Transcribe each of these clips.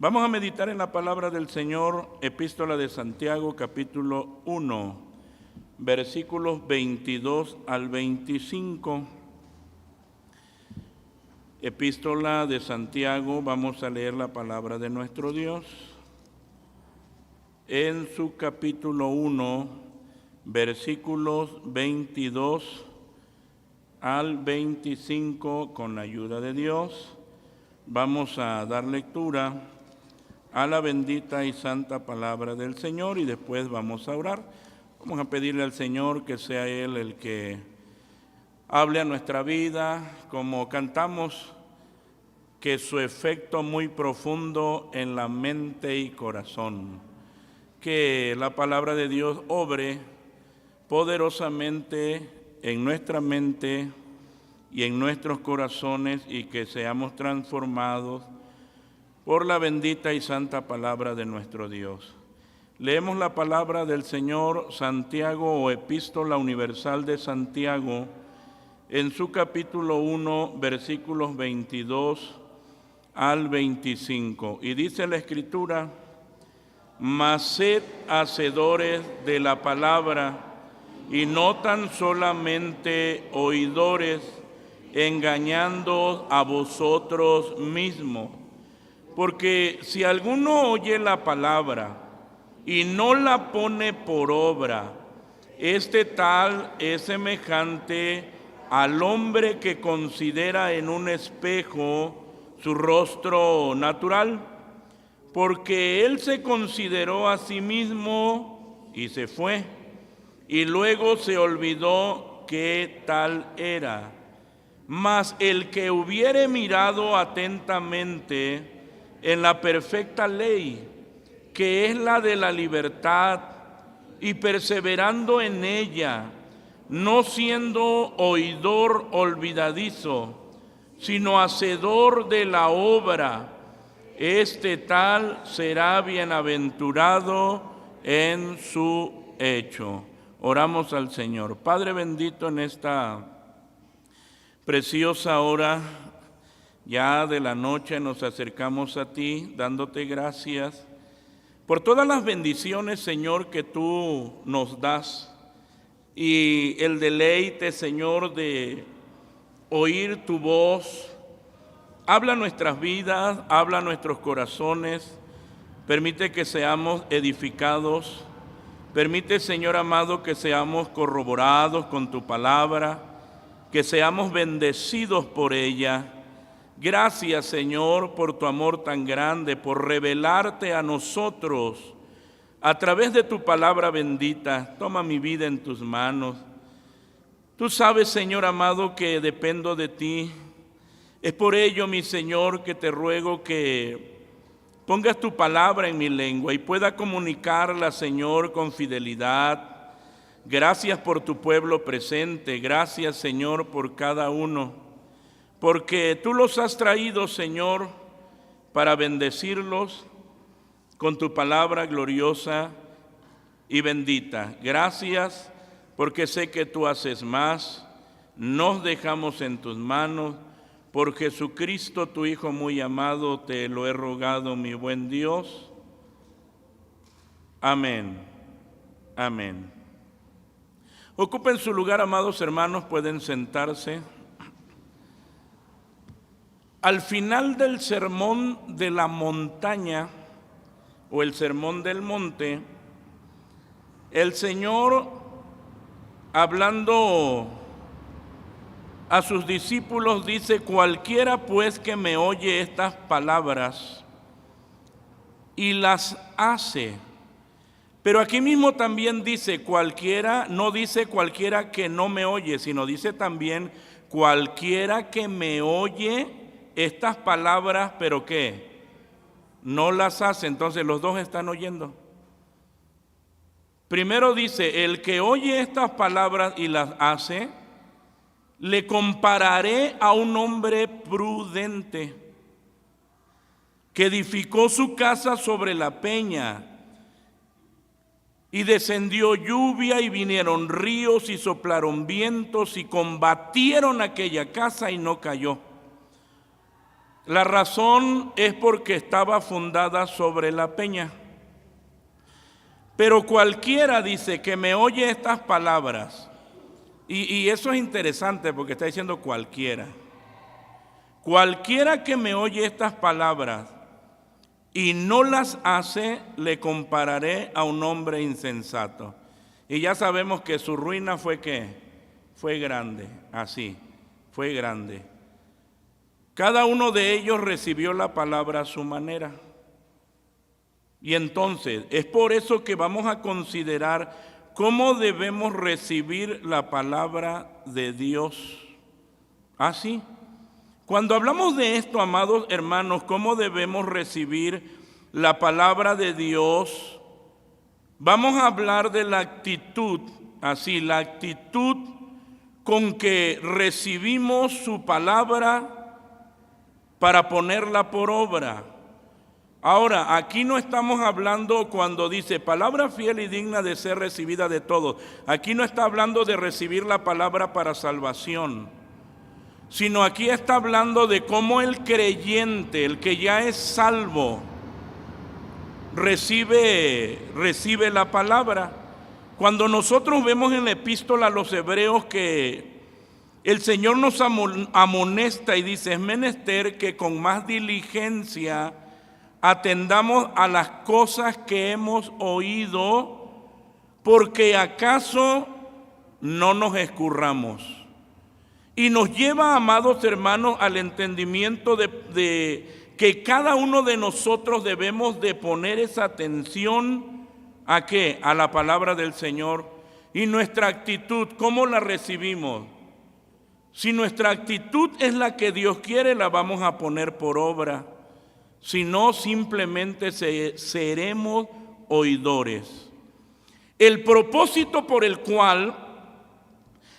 Vamos a meditar en la palabra del Señor, Epístola de Santiago, capítulo 1, versículos 22 al 25. Epístola de Santiago, vamos a leer la palabra de nuestro Dios. En su capítulo 1, versículos 22 al 25, con la ayuda de Dios, vamos a dar lectura a la bendita y santa palabra del Señor y después vamos a orar. Vamos a pedirle al Señor que sea Él el que hable a nuestra vida, como cantamos, que su efecto muy profundo en la mente y corazón. Que la palabra de Dios obre poderosamente en nuestra mente y en nuestros corazones y que seamos transformados por la bendita y santa palabra de nuestro Dios. Leemos la palabra del Señor, Santiago o Epístola Universal de Santiago, en su capítulo 1, versículos 22 al 25. Y dice la Escritura: mas sed hacedores de la palabra, y no tan solamente oidores, engañando a vosotros mismos. Porque si alguno oye la palabra y no la pone por obra, este tal es semejante al hombre que considera en un espejo su rostro natural, porque él se consideró a sí mismo y se fue, y luego se olvidó qué tal era. Mas el que hubiere mirado atentamente en la perfecta ley, que es la de la libertad, y perseverando en ella, no siendo oidor olvidadizo, sino hacedor de la obra, este tal será bienaventurado en su hecho. Oramos al Señor. Padre bendito, en esta preciosa hora ya de la noche nos acercamos a ti, dándote gracias por todas las bendiciones, Señor, que tú nos das, y el deleite, Señor, de oír tu voz. Habla nuestras vidas, habla nuestros corazones, permite que seamos edificados, permite, Señor amado, que seamos corroborados con tu palabra, que seamos bendecidos por ella. Gracias, Señor, por tu amor tan grande, por revelarte a nosotros a través de tu palabra bendita. Toma mi vida en tus manos. Tú sabes, Señor amado, que dependo de ti. Es por ello, mi Señor, que te ruego que pongas tu palabra en mi lengua y pueda comunicarla, Señor, con fidelidad. Gracias por tu pueblo presente. Gracias, Señor, por cada uno, porque tú los has traído, Señor, para bendecirlos con tu palabra gloriosa y bendita. Gracias, porque sé que tú haces más. Nos dejamos en tus manos. Por Jesucristo, tu Hijo muy amado, te lo he rogado, mi buen Dios. Amén. Amén. Ocupen su lugar, amados hermanos, pueden sentarse. Al final del sermón de la montaña, o el sermón del monte, el Señor, hablando a sus discípulos, dice: cualquiera pues que me oye estas palabras y las hace. Pero aquí mismo también dice cualquiera, no dice cualquiera que no me oye, sino dice también cualquiera que me oye estas palabras, pero ¿qué? No las hace. Entonces los dos están oyendo. Primero dice: el que oye estas palabras y las hace, le compararé a un hombre prudente que edificó su casa sobre la peña, y descendió lluvia y vinieron ríos y soplaron vientos y combatieron aquella casa y no cayó. La razón es porque estaba fundada sobre la peña. Pero cualquiera, dice, que me oye estas palabras, y eso es interesante porque está diciendo cualquiera. Cualquiera que me oye estas palabras y no las hace, le compararé a un hombre insensato. Y ya sabemos que su ruina fue ¿qué? Fue grande, así, fue grande. Cada uno de ellos recibió la palabra a su manera. Y entonces, es por eso que vamos a considerar cómo debemos recibir la palabra de Dios. Así. Cuando hablamos de esto, amados hermanos, cómo debemos recibir la palabra de Dios, vamos a hablar de la actitud, así, la actitud con que recibimos su palabra para ponerla por obra. Ahora, aquí no estamos hablando cuando dice palabra fiel y digna de ser recibida de todos. Aquí no está hablando de recibir la palabra para salvación, sino aquí está hablando de cómo el creyente, el que ya es salvo, recibe la palabra. Cuando nosotros vemos en la epístola a los Hebreos que el Señor nos amonesta y dice, es menester que con más diligencia atendamos a las cosas que hemos oído, porque acaso no nos escurramos. Y nos lleva, amados hermanos, al entendimiento de que cada uno de nosotros debemos de poner esa atención ¿a qué? A la palabra del Señor. Y nuestra actitud, ¿cómo la recibimos? Si nuestra actitud es la que Dios quiere, la vamos a poner por obra. Si no, simplemente seremos oidores. El propósito por el cual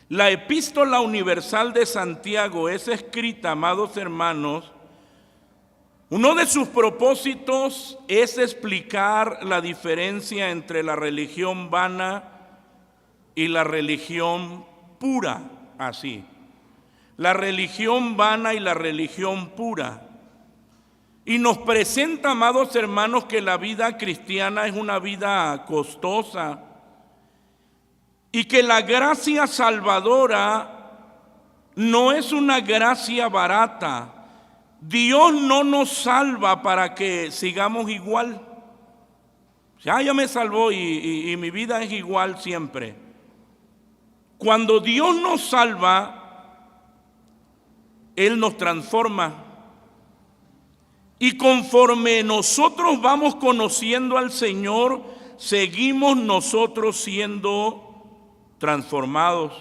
la Epístola Universal de Santiago es escrita, amados hermanos, uno de sus propósitos es explicar la diferencia entre la religión vana y la religión pura, así. La religión vana y la religión pura. Y nos presenta, amados hermanos, que la vida cristiana es una vida costosa y que la gracia salvadora no es una gracia barata. Dios no nos salva para que sigamos igual. Ya me salvó y mi vida es igual siempre. Cuando Dios nos salva, Él nos transforma. Y conforme nosotros vamos conociendo al Señor, seguimos nosotros siendo transformados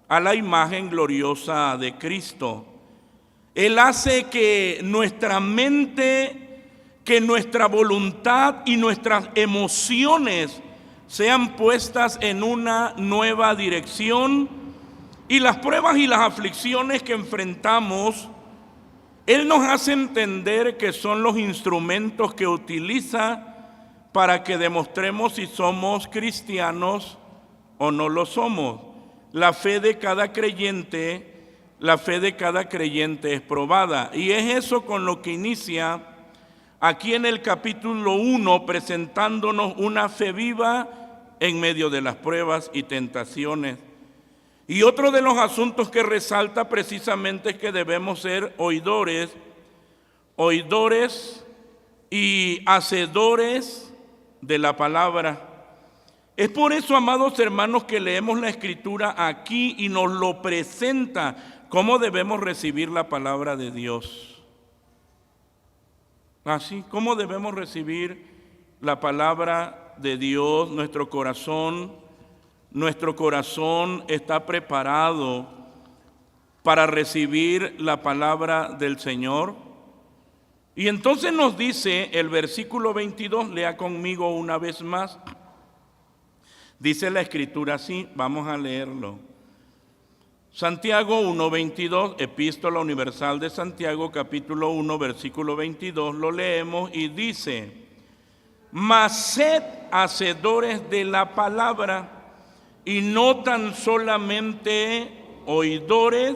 a la imagen gloriosa de Cristo. Él hace que nuestra mente, que nuestra voluntad y nuestras emociones sean puestas en una nueva dirección, y las pruebas y las aflicciones que enfrentamos, Él nos hace entender que son los instrumentos que utiliza para que demostremos si somos cristianos o no lo somos. La fe de cada creyente es probada. Y es eso con lo que inicia aquí en el capítulo 1, presentándonos una fe viva en medio de las pruebas y tentaciones. Y otro de los asuntos que resalta precisamente es que debemos ser oidores y hacedores de la palabra. Es por eso, amados hermanos, que leemos la Escritura aquí y nos lo presenta cómo debemos recibir la palabra de Dios. Así, cómo debemos recibir la palabra de Dios. Nuestro corazón está preparado para recibir la palabra del Señor. Y entonces nos dice el versículo 22, lea conmigo una vez más. Dice la Escritura así, vamos a leerlo. Santiago 1:22, Epístola Universal de Santiago, capítulo 1, versículo 22, lo leemos y dice: mas sed hacedores de la palabra, y no tan solamente oidores,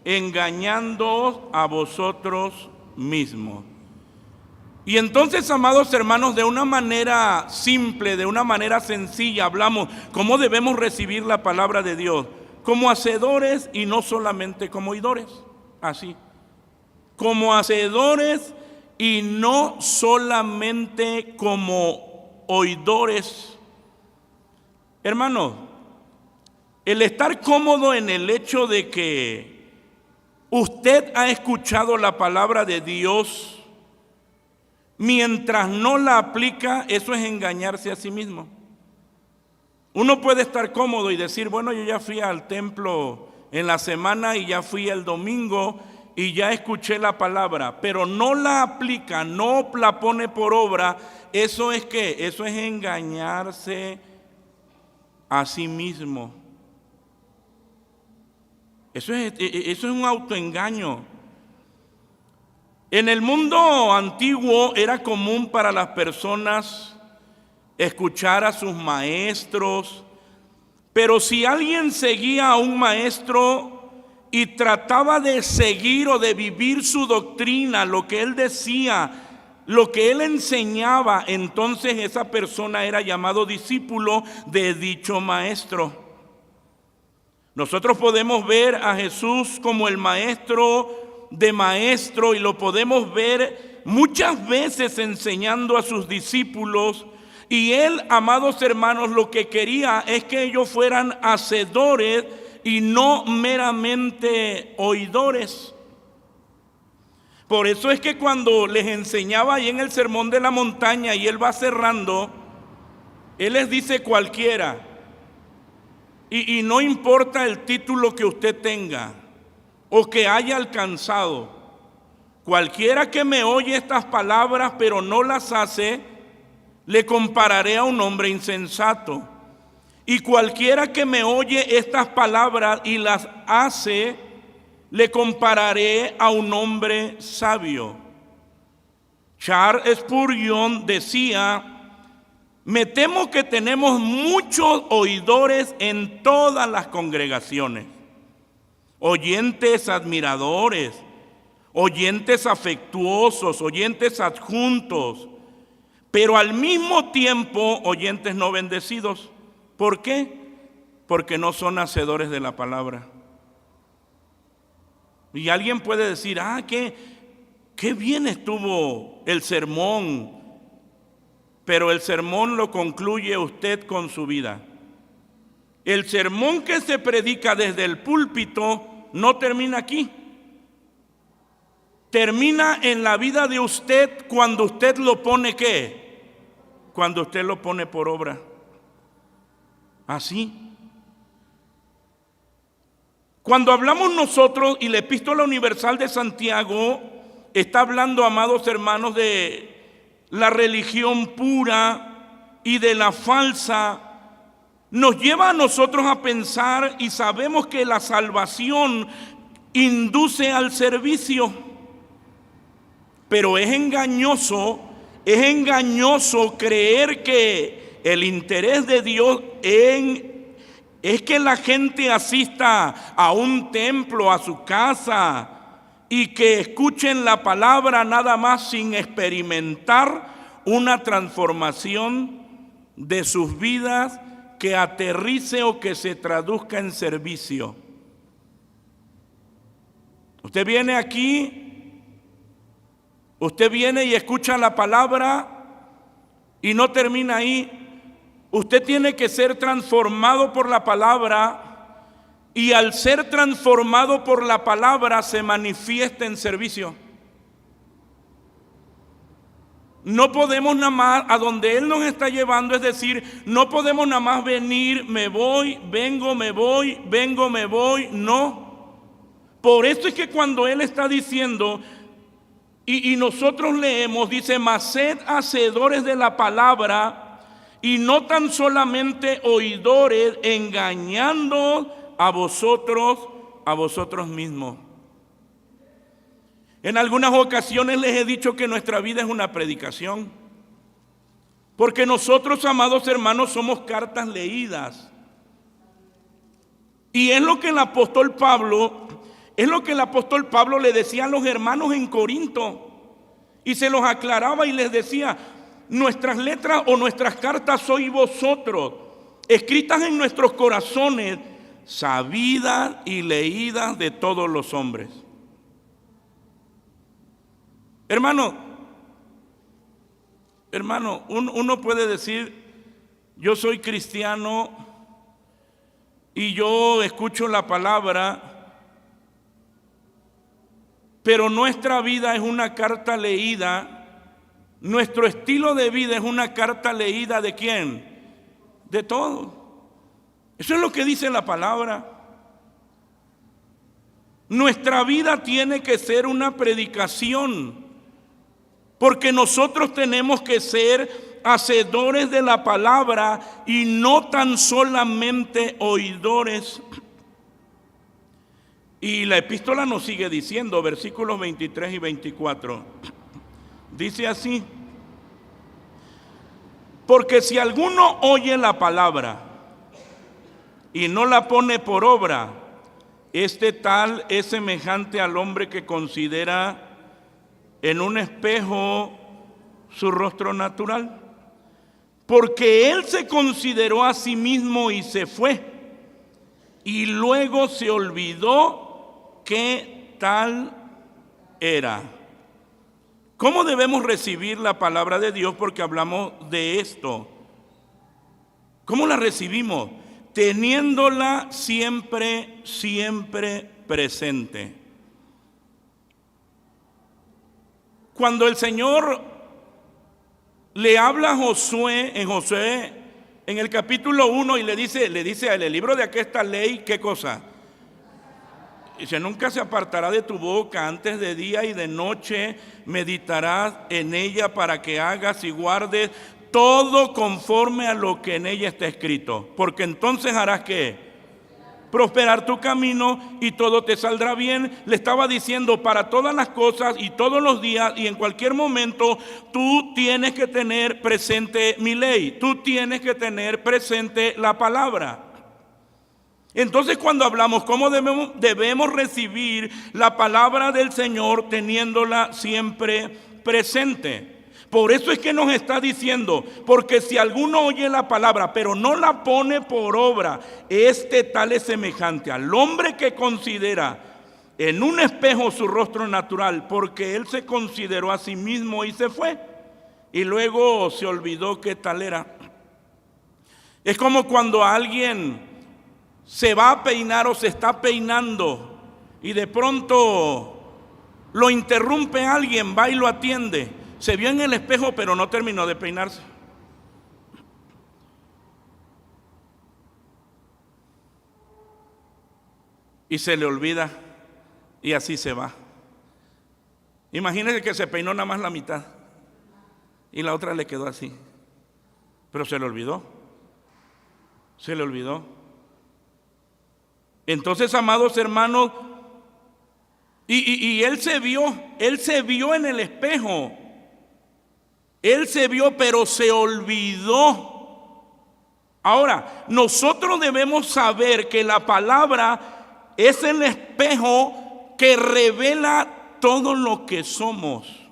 engañándoos a vosotros mismos. Y entonces, amados hermanos, de una manera simple, de una manera sencilla, hablamos cómo debemos recibir la palabra de Dios, como hacedores y no solamente como oidores. Así, como hacedores y no solamente como oidores. Hermanos, el estar cómodo en el hecho de que usted ha escuchado la palabra de Dios, mientras no la aplica, eso es engañarse a sí mismo. Uno puede estar cómodo y decir, bueno, yo ya fui al templo en la semana y ya fui el domingo y ya escuché la palabra, pero no la aplica, no la pone por obra. ¿Eso es qué? Eso es engañarse a sí mismo. Eso es un autoengaño. En el mundo antiguo era común para las personas escuchar a sus maestros, pero si alguien seguía a un maestro y trataba de seguir o de vivir su doctrina, lo que él decía, lo que él enseñaba, entonces esa persona era llamado discípulo de dicho maestro. Nosotros podemos ver a Jesús como el maestro de maestro y lo podemos ver muchas veces enseñando a sus discípulos, y él, amados hermanos, lo que quería es que ellos fueran hacedores y no meramente oidores. Por eso es que cuando les enseñaba ahí en el Sermón de la Montaña y él va cerrando, él les dice cualquiera, y no importa el título que usted tenga o que haya alcanzado, cualquiera que me oye estas palabras pero no las hace, le compararé a un hombre insensato. Y cualquiera que me oye estas palabras y las hace, le compararé a un hombre sabio. Charles Spurgeon decía: me temo que tenemos muchos oidores en todas las congregaciones, oyentes admiradores, oyentes afectuosos, oyentes adjuntos, pero al mismo tiempo oyentes no bendecidos. ¿Por qué? Porque no son hacedores de la palabra. Y alguien puede decir, qué bien estuvo el sermón, pero el sermón lo concluye usted con su vida. El sermón que se predica desde el púlpito no termina aquí. Termina en la vida de usted cuando usted lo pone ¿qué? Cuando usted lo pone por obra. Así. Cuando hablamos nosotros, y la Epístola Universal de Santiago está hablando, amados hermanos, de la religión pura y de la falsa, nos lleva a nosotros a pensar, y sabemos que la salvación induce al servicio, pero es engañoso creer que el interés de Dios es que la gente asista a un templo, a su casa, y que escuchen la palabra nada más sin experimentar una transformación de sus vidas que aterrice o que se traduzca en servicio. Usted viene aquí, usted viene y escucha la palabra y no termina ahí. Usted tiene que ser transformado por la palabra, y al ser transformado por la palabra se manifiesta en servicio. No podemos nada más, a donde Él nos está llevando, es decir, no podemos nada más venir, me voy, vengo, me voy, vengo, me voy, no. Por eso es que cuando Él está diciendo, y nosotros leemos, dice, mas sed hacedores de la palabra, y no tan solamente oidores, engañando a vosotros mismos. En algunas ocasiones les he dicho que nuestra vida es una predicación, porque nosotros, amados hermanos, somos cartas leídas. Y es lo que el apóstol Pablo le decía a los hermanos en Corinto. Y se los aclaraba y les decía: nuestras letras o nuestras cartas sois vosotros, escritas en nuestros corazones, sabidas y leídas de todos los hombres. Hermano, uno puede decir: yo soy cristiano y yo escucho la palabra, pero nuestra vida es una carta leída, nuestro estilo de vida es una carta leída ¿de quién? De todos. Eso es lo que dice la palabra. Nuestra vida tiene que ser una predicación, porque nosotros tenemos que ser hacedores de la palabra y no tan solamente oidores. Y la epístola nos sigue diciendo, versículos 23 y 24, dice así: porque si alguno oye la palabra y no la pone por obra, este tal es semejante al hombre que considera en un espejo su rostro natural, porque él se consideró a sí mismo y se fue, y luego se olvidó qué tal era. ¿Cómo debemos recibir la palabra de Dios? Porque hablamos de esto. ¿Cómo la recibimos? Teniéndola siempre presente. Cuando el Señor le habla a Josué, en el capítulo 1, y le dice en el libro de esta ley, ¿qué cosa? Dice: nunca se apartará de tu boca, antes de día y de noche meditarás en ella, para que hagas y guardes todo conforme a lo que en ella está escrito, porque entonces harás ¿qué? Prosperar tu camino y todo te saldrá bien. Le estaba diciendo: para todas las cosas y todos los días y en cualquier momento, tú tienes que tener presente mi ley, tú tienes que tener presente la palabra. Entonces, cuando hablamos cómo debemos recibir la palabra del Señor, teniéndola siempre presente. Por eso es que nos está diciendo: porque si alguno oye la palabra pero no la pone por obra, este tal es semejante al hombre que considera en un espejo su rostro natural, porque él se consideró a sí mismo y se fue, y luego se olvidó qué tal era. Es como cuando alguien se va a peinar o se está peinando y de pronto lo interrumpe alguien, va y lo atiende. Se vio en el espejo pero no terminó de peinarse. Y se le olvida y así se va. Imagínese que se peinó nada más la mitad y la otra le quedó así, pero se le olvidó. Entonces, amados hermanos, y él se vio en el espejo, él se vio, pero se olvidó. Ahora, nosotros debemos saber que la palabra es el espejo que revela todo lo que somos.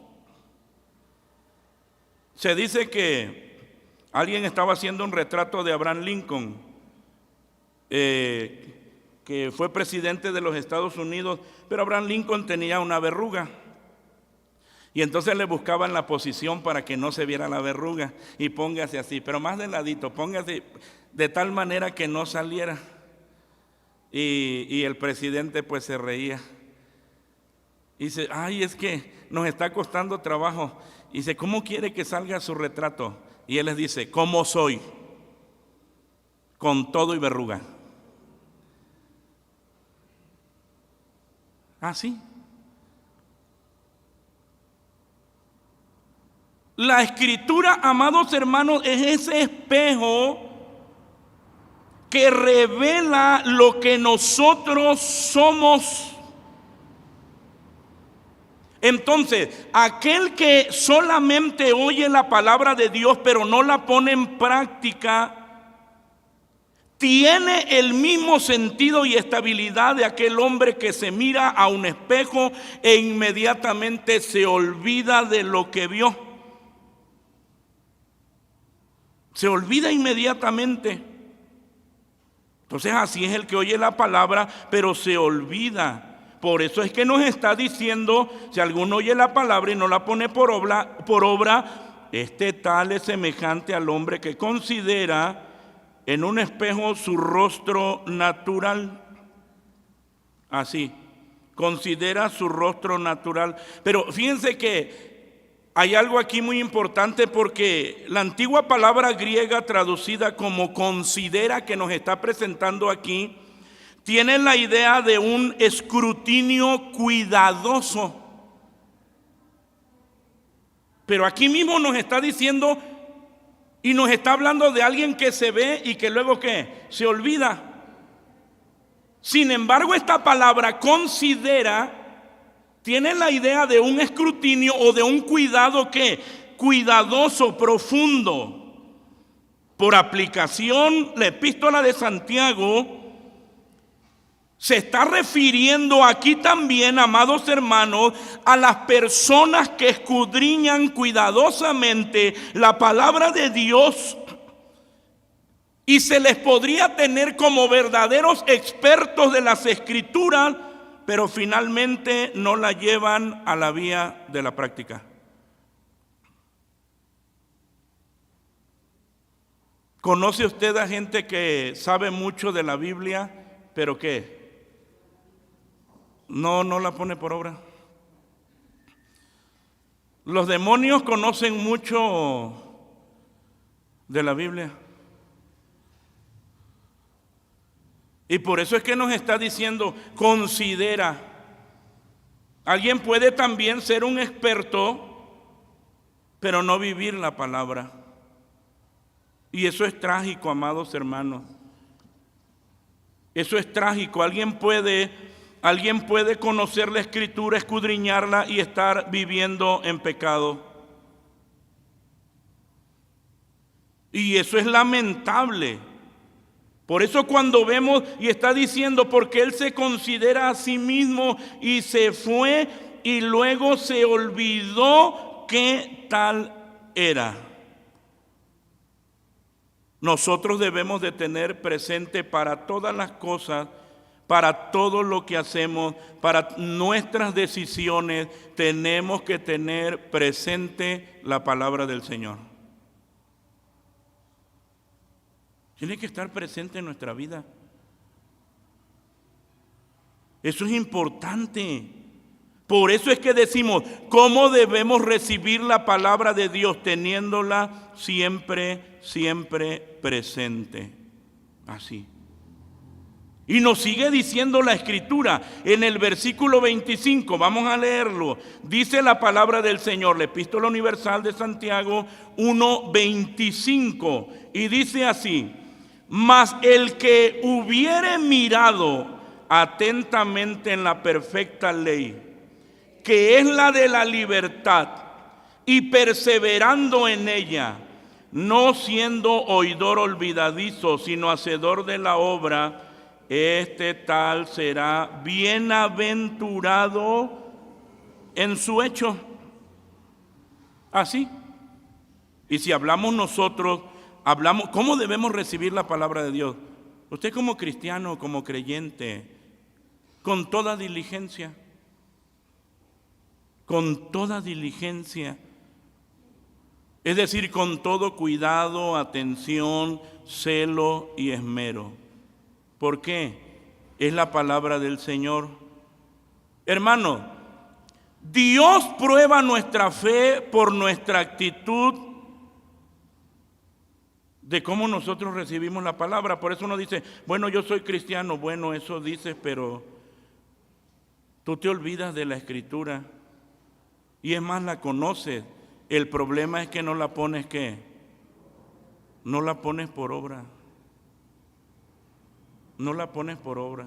Se dice que alguien estaba haciendo un retrato de Abraham Lincoln, que fue presidente de los Estados Unidos, pero Abraham Lincoln tenía una verruga. Y entonces le buscaban la posición para que no se viera la verruga. Y póngase así, pero más de ladito, póngase de tal manera que no saliera. Y el presidente pues se reía. Y dice: ay, es que nos está costando trabajo. Y dice: ¿cómo quiere que salga su retrato? Y él les dice: ¿cómo soy? Con todo y verruga. Ah, sí. La escritura, amados hermanos, es ese espejo que revela lo que nosotros somos. Entonces, aquel que solamente oye la palabra de Dios pero no la pone en práctica, tiene el mismo sentido y estabilidad de aquel hombre que se mira a un espejo e inmediatamente se olvida de lo que vio. Se olvida inmediatamente. Entonces así es el que oye la palabra, pero se olvida. Por eso es que nos está diciendo, si alguno oye la palabra y no la pone por obra, este tal es semejante al hombre que considera en un espejo su rostro natural. Así, considera su rostro natural. Pero fíjense que hay algo aquí muy importante, porque la antigua palabra griega traducida como considera, que nos está presentando aquí, tiene la idea de un escrutinio cuidadoso. Pero aquí mismo nos está diciendo y nos está hablando de alguien que se ve y que luego ¿qué? Se olvida. Sin embargo, esta palabra considera tiene la idea de un escrutinio o de un cuidado ¿qué? Cuidadoso, profundo. Por aplicación, la epístola de Santiago se está refiriendo aquí también, amados hermanos, a las personas que escudriñan cuidadosamente la palabra de Dios, y se les podría tener como verdaderos expertos de las Escrituras, pero finalmente no la llevan a la vía de la práctica. ¿Conoce usted a gente que sabe mucho de la Biblia, pero qué? No la pone por obra. Los demonios conocen mucho de la Biblia. Y por eso es que nos está diciendo, considera. Alguien puede también ser un experto, pero no vivir la palabra. Y eso es trágico, amados hermanos. Eso es trágico. Alguien puede conocer la Escritura, escudriñarla y estar viviendo en pecado. Y eso es lamentable. Por eso cuando vemos y está diciendo, porque él se considera a sí mismo y se fue y luego se olvidó qué tal era. Nosotros debemos de tener presente para todas las cosas, para todo lo que hacemos, para nuestras decisiones, tenemos que tener presente la palabra del Señor. Tiene que estar presente en nuestra vida. Eso es importante. Por eso es que decimos, ¿cómo debemos recibir la palabra de Dios? Teniéndola siempre presente. Así. Y nos sigue diciendo la Escritura en el versículo 25, vamos a leerlo. Dice la palabra del Señor, la Epístola Universal de Santiago 1:25, y dice así: mas el que hubiere mirado atentamente en la perfecta ley, que es la de la libertad, y perseverando en ella, no siendo oidor olvidadizo, sino hacedor de la obra, este tal será bienaventurado en su hecho. Así. Y si hablamos nosotros, ¿cómo debemos recibir la palabra de Dios? Usted como cristiano, como creyente, con toda diligencia. Con toda diligencia. Es decir, con todo cuidado, atención, celo y esmero. ¿Por qué? Es la palabra del Señor. Hermano, Dios prueba nuestra fe por nuestra actitud de cómo nosotros recibimos la palabra. Por eso uno dice, bueno, yo soy cristiano. Bueno, eso dices, pero tú te olvidas de la Escritura. Y es más, la conoces. El problema es que no la pones, ¿qué? No la pones por obra. No la pones por obra.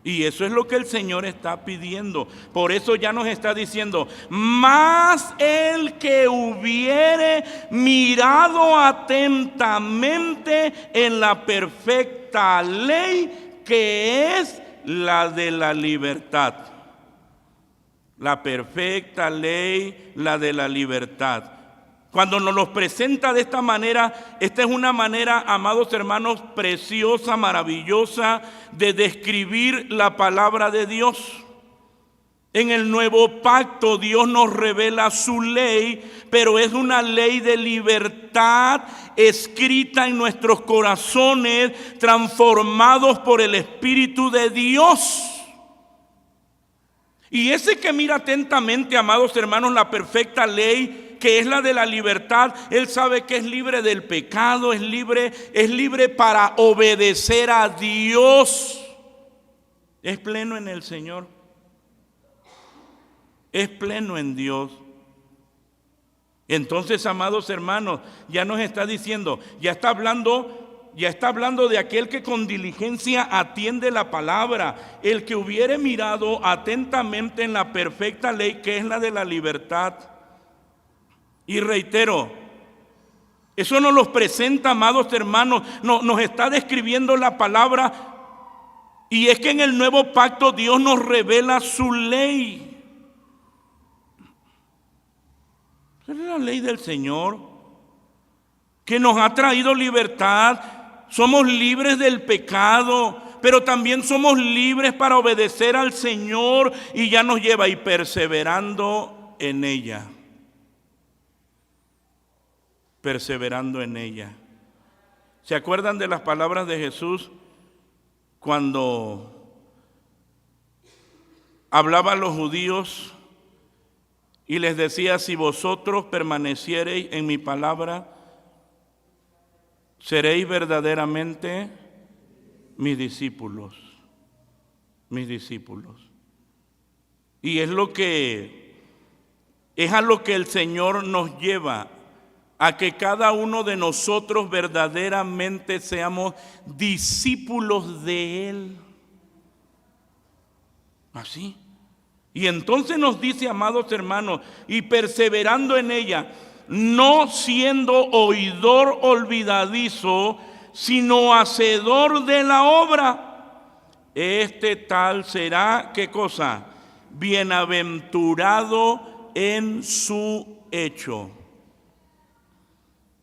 Y eso es lo que el Señor está pidiendo. Por eso ya nos está diciendo: más el que hubiere mirado atentamente en la perfecta ley, que es la de la libertad. La perfecta ley, la de la libertad. Cuando nos los presenta de esta manera, esta es una manera, amados hermanos, preciosa, maravillosa de describir la palabra de Dios. En el nuevo pacto Dios nos revela su ley, pero es una ley de libertad escrita en nuestros corazones, transformados por el Espíritu de Dios. Y ese que mira atentamente, amados hermanos, la perfecta ley, que es la de la libertad, él sabe que es libre del pecado, es libre para obedecer a Dios. Es pleno en el Señor. Es pleno en Dios. Entonces, amados hermanos, ya nos está diciendo, ya está hablando de aquel que con diligencia atiende la palabra, el que hubiere mirado atentamente en la perfecta ley, que es la de la libertad. Y reitero, eso nos los presenta, amados hermanos, nos está describiendo la palabra. Y es que en el nuevo pacto Dios nos revela su ley. Es la ley del Señor, que nos ha traído libertad. Somos libres del pecado, pero también somos libres para obedecer al Señor, y ya nos lleva y perseverando en ella. Perseverando en ella. ¿Se acuerdan de las palabras de Jesús cuando hablaba a los judíos y les decía: si vosotros permaneciereis en mi palabra, seréis verdaderamente mis discípulos? Mis discípulos. Y es a lo que el Señor nos lleva, a que cada uno de nosotros verdaderamente seamos discípulos de Él. Así. Y entonces nos dice, amados hermanos, y perseverando en ella, no siendo oidor olvidadizo, sino hacedor de la obra. Este tal será, ¿qué cosa? Bienaventurado en su hecho.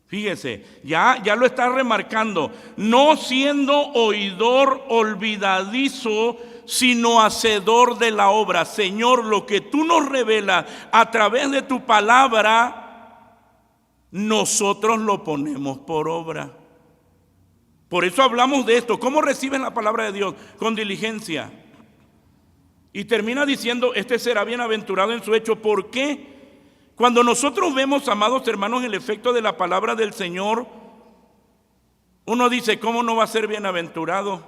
Fíjese, ya lo está remarcando. No siendo oidor olvidadizo, sino hacedor de la obra. Señor, lo que tú nos revelas a través de tu palabra, nosotros lo ponemos por obra. Por eso hablamos de esto. ¿Cómo reciben la palabra de Dios? Con diligencia. Y termina diciendo: este será bienaventurado en su hecho. ¿Por qué? Cuando nosotros vemos, amados hermanos, el efecto de la palabra del Señor, uno dice: ¿cómo no va a ser bienaventurado?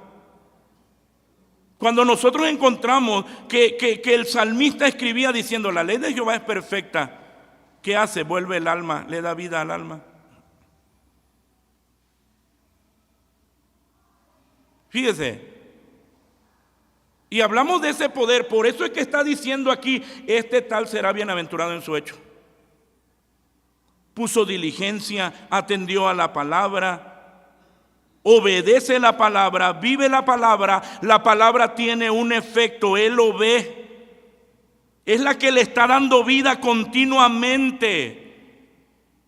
Cuando nosotros encontramos que el salmista escribía diciendo: la ley de Jehová es perfecta, ¿qué hace? Vuelve el alma, le da vida al alma. Fíjese. Y hablamos de ese poder, por eso es que está diciendo aquí: este tal será bienaventurado en su hecho. Puso diligencia, atendió a la palabra, obedece la palabra, vive la palabra tiene un efecto, él lo ve. Es la que le está dando vida continuamente.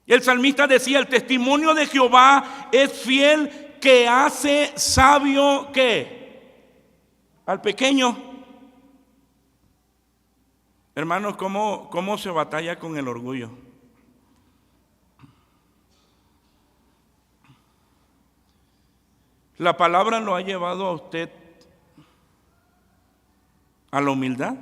Y el salmista decía: el testimonio de Jehová es fiel, que hace sabio, ¿qué? Al pequeño. Hermanos, ¿cómo se batalla con el orgullo? La palabra lo ha llevado a usted a la humildad.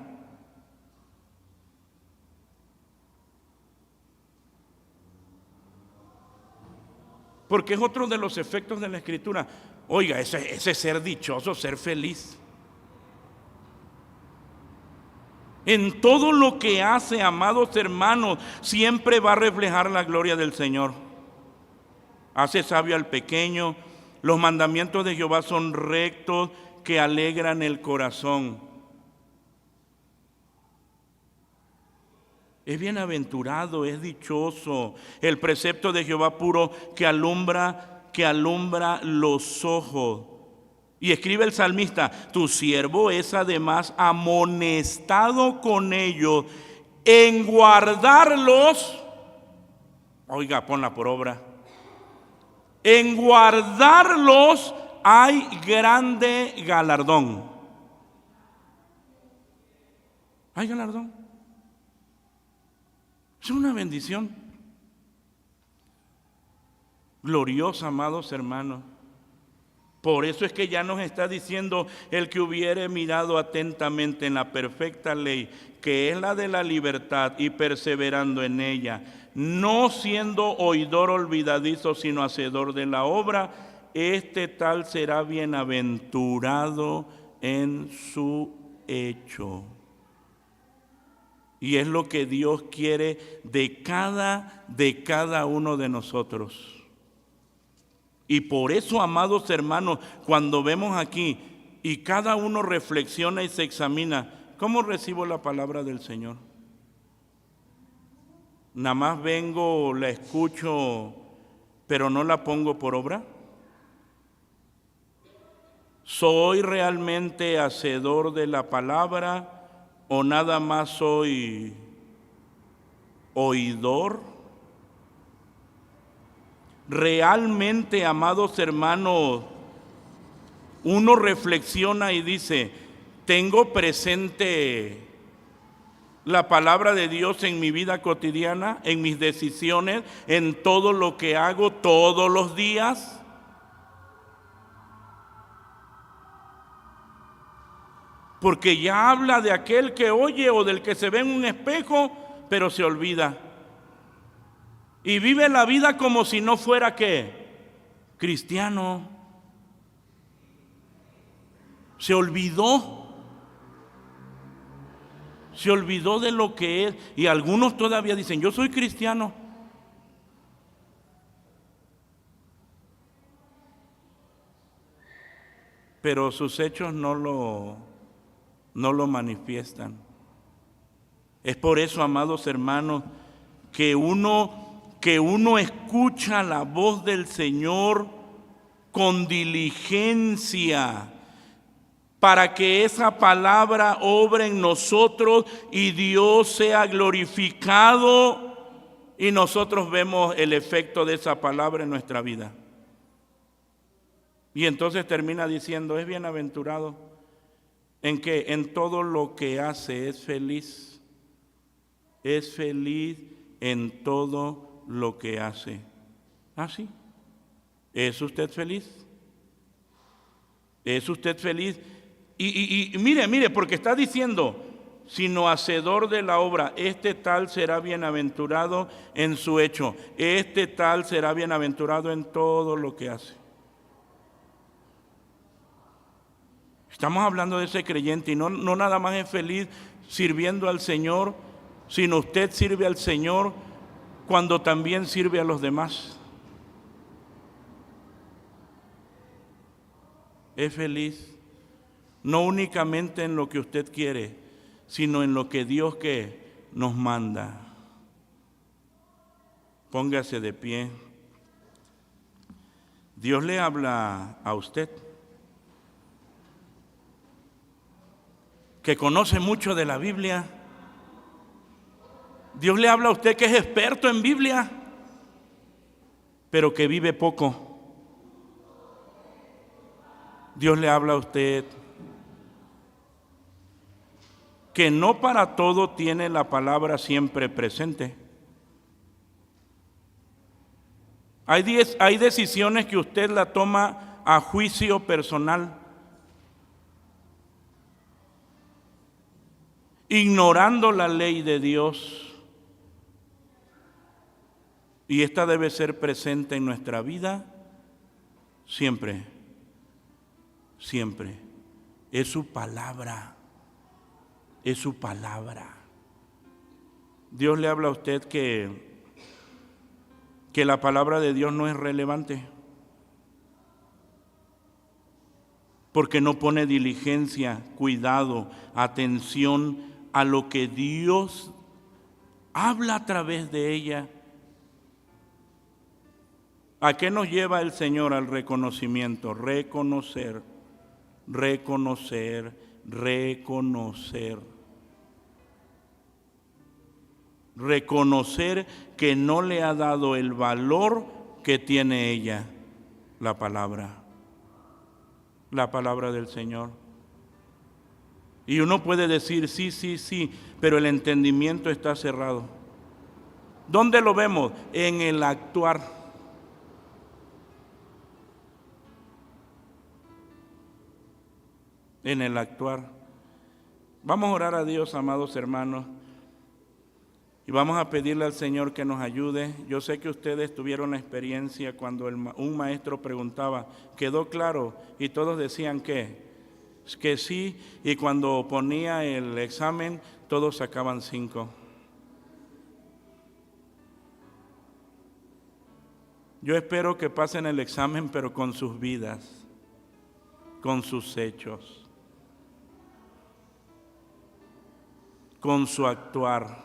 Porque es otro de los efectos de la Escritura. Oiga, ese ser dichoso, ser feliz. En todo lo que hace, amados hermanos, siempre va a reflejar la gloria del Señor. Hace sabio al pequeño. Los mandamientos de Jehová son rectos, que alegran el corazón. Es bienaventurado, es dichoso el precepto de Jehová puro que alumbra los ojos. Y escribe el salmista: tu siervo es además amonestado con ellos en guardarlos. Oiga, ponla por obra. En guardarlos hay grande galardón. Hay galardón. Es una bendición gloriosa, amados hermanos. Por eso es que ya nos está diciendo: el que hubiere mirado atentamente en la perfecta ley, que es la de la libertad, y perseverando en ella, no siendo oidor olvidadizo, sino hacedor de la obra, este tal será bienaventurado en su hecho. Y es lo que Dios quiere de cada uno de nosotros. Y por eso, amados hermanos, cuando vemos aquí y cada uno reflexiona y se examina, ¿cómo recibo la palabra del Señor? Nada más vengo, la escucho, pero no la pongo por obra. ¿Soy realmente hacedor de la palabra o nada más soy oidor? Realmente, amados hermanos, uno reflexiona y dice: ¿tengo presente la palabra de Dios en mi vida cotidiana, en mis decisiones, en todo lo que hago todos los días? Porque ya habla de aquel que oye o del que se ve en un espejo, pero se olvida. Y vive la vida como si no fuera, ¿qué? Cristiano. Se olvidó de lo que es. Y algunos todavía dicen: yo soy cristiano. Pero sus hechos no lo manifiestan. Es por eso, amados hermanos, que uno escucha la voz del Señor con diligencia, para que esa palabra obre en nosotros y Dios sea glorificado, y nosotros vemos el efecto de esa palabra en nuestra vida. Y entonces termina diciendo: es bienaventurado. ¿En qué? En todo lo que hace es feliz. Es feliz en todo lo que hace. ¿Ah, sí? ¿Es usted feliz? ¿Es usted feliz? Y mire, porque está diciendo: sino hacedor de la obra, este tal será bienaventurado en su hecho. Este tal será bienaventurado en todo lo que hace. Estamos hablando de ese creyente, y no nada más es feliz sirviendo al Señor, sino usted sirve al Señor cuando también sirve a los demás. Es feliz no únicamente en lo que usted quiere, sino en lo que Dios nos manda. Póngase de pie. Dios le habla a usted, que conoce mucho de la Biblia. Dios le habla a usted, que es experto en Biblia, pero que vive poco. Dios le habla a usted, que no para todo tiene la palabra siempre presente. Hay decisiones que usted la toma a juicio personal, ignorando la ley de Dios. Y esta debe ser presente en nuestra vida siempre, siempre. Es su palabra, es su palabra. Dios le habla a usted que la palabra de Dios no es relevante. porque no pone diligencia, cuidado, atención a lo que Dios habla a través de ella. ¿A qué nos lleva el Señor? Al reconocimiento, reconocer, reconocer, reconocer. Reconocer que no le ha dado el valor que tiene ella, la palabra del Señor. Y uno puede decir sí, sí, sí, pero el entendimiento está cerrado. ¿Dónde lo vemos? En el actuar. En el actuar. Vamos a orar a Dios, amados hermanos, y vamos a pedirle al Señor que nos ayude. Yo sé que ustedes tuvieron la experiencia cuando un maestro preguntaba, ¿quedó claro? Y todos decían que sí, y cuando ponía el examen, todos sacaban 5. Yo espero que pasen el examen, pero con sus vidas, con sus hechos, con su actuar,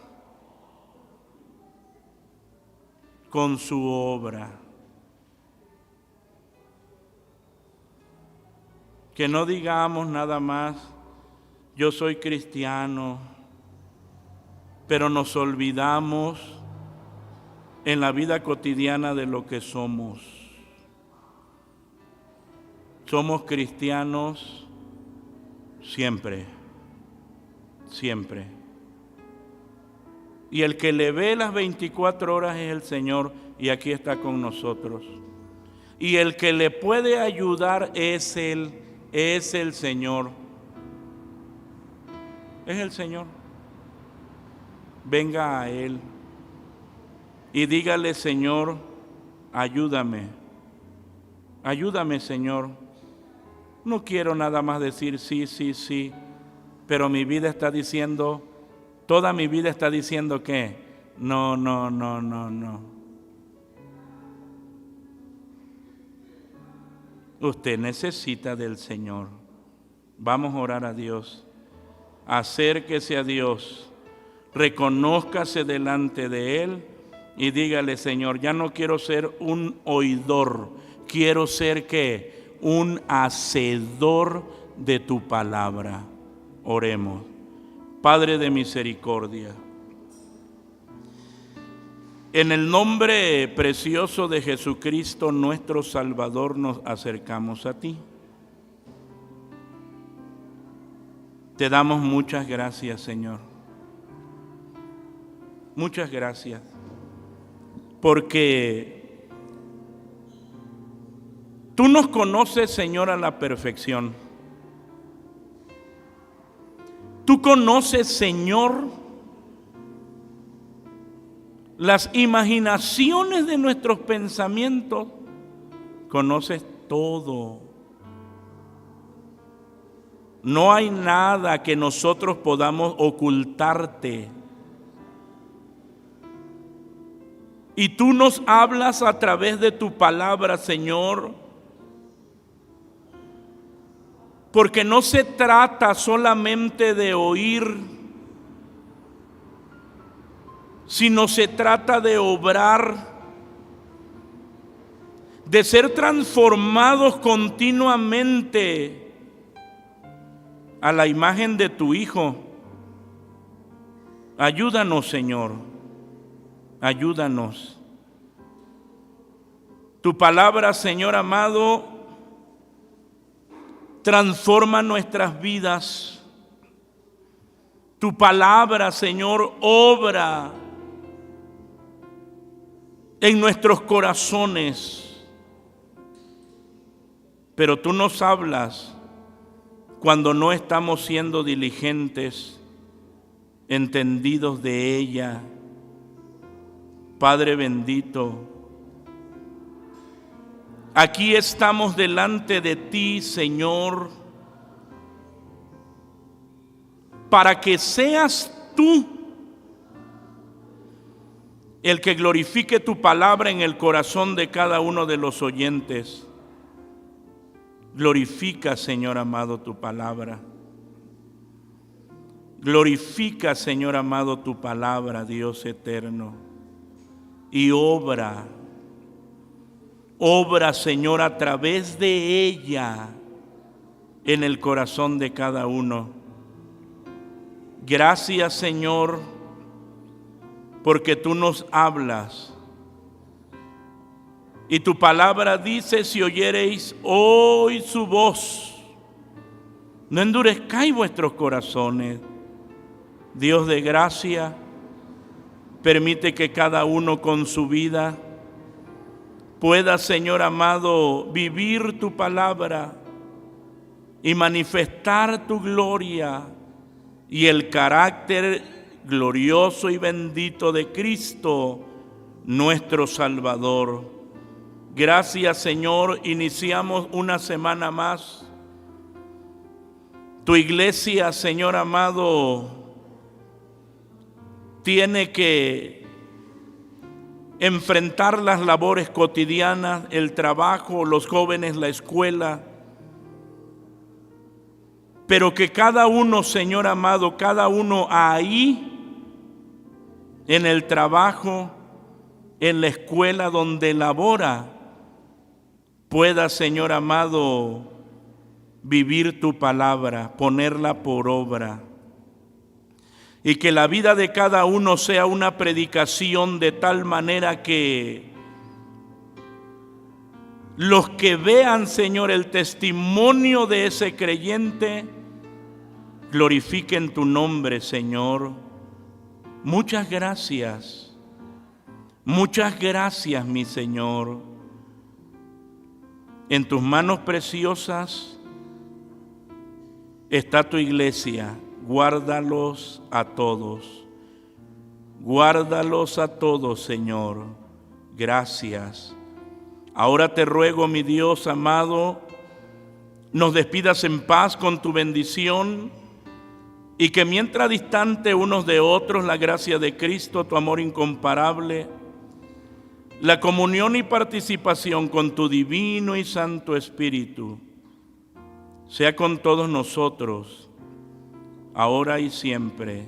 con su obra. Que no digamos nada más, yo soy cristiano, pero nos olvidamos en la vida cotidiana de lo que somos. Somos cristianos siempre, siempre. Y el que le ve las 24 horas es el Señor, y aquí está con nosotros. Y el que le puede ayudar es el Señor. Es el Señor. Venga a Él y dígale, Señor, ayúdame. Ayúdame, Señor. No quiero nada más decir sí, sí, sí, pero mi vida está diciendo, toda mi vida está diciendo que no, no, no, no, no. Usted necesita del Señor. Vamos a orar a Dios. Acérquese a Dios. Reconózcase delante de Él y dígale, Señor, ya no quiero ser un oidor. Quiero ser, ¿qué? Un hacedor de tu palabra. Oremos. Padre de misericordia, en el nombre precioso de Jesucristo, nuestro Salvador, nos acercamos a ti. Te damos muchas gracias, Señor. Muchas gracias, porque tú nos conoces, Señor, a la perfección. Tú conoces, Señor, las imaginaciones de nuestros pensamientos. Conoces todo. No hay nada que nosotros podamos ocultarte. Y tú nos hablas a través de tu palabra, Señor, porque no se trata solamente de oír, sino se trata de obrar, de ser transformados continuamente a la imagen de tu Hijo. Ayúdanos, Señor, ayúdanos. Tu palabra, Señor amado, transforma nuestras vidas. Tu palabra, Señor, obra en nuestros corazones. Pero tú nos hablas cuando no estamos siendo diligentes, entendidos de ella. Padre bendito, aquí estamos delante de ti, Señor, para que seas tú el que glorifique tu palabra en el corazón de cada uno de los oyentes. Glorifica, Señor amado, tu palabra. Glorifica, Señor amado, tu palabra, Dios eterno. Y obra, Señor, a través de ella en el corazón de cada uno. Gracias, Señor, porque tú nos hablas. Y tu palabra dice: si oyereis hoy su voz, no endurezcáis vuestros corazones. Dios de gracia, permite que cada uno con su vida pueda, Señor amado, vivir tu palabra y manifestar tu gloria y el carácter glorioso y bendito de Cristo, nuestro Salvador. Gracias, Señor, iniciamos una semana más. Tu iglesia, Señor amado, tiene que enfrentar las labores cotidianas, el trabajo, los jóvenes, la escuela, pero que cada uno, Señor amado, cada uno ahí, en el trabajo, en la escuela donde labora, pueda, Señor amado, vivir tu palabra, ponerla por obra. Y que la vida de cada uno sea una predicación de tal manera que los que vean, Señor, el testimonio de ese creyente, glorifiquen tu nombre, Señor. Muchas gracias, mi Señor. En tus manos preciosas está tu iglesia. Guárdalos a todos. Guárdalos a todos, Señor. Gracias. Ahora te ruego, mi Dios amado, nos despidas en paz con tu bendición y que mientras distante unos de otros la gracia de Cristo, tu amor incomparable, la comunión y participación con tu divino y santo Espíritu sea con todos nosotros, ahora y siempre.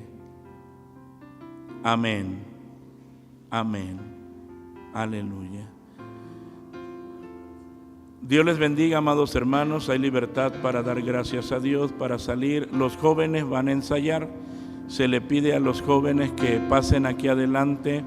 Amén. Amén. Aleluya. Dios les bendiga, amados hermanos. Hay libertad para dar gracias a Dios, para salir. Los jóvenes van a ensayar. Se le pide a los jóvenes que pasen aquí adelante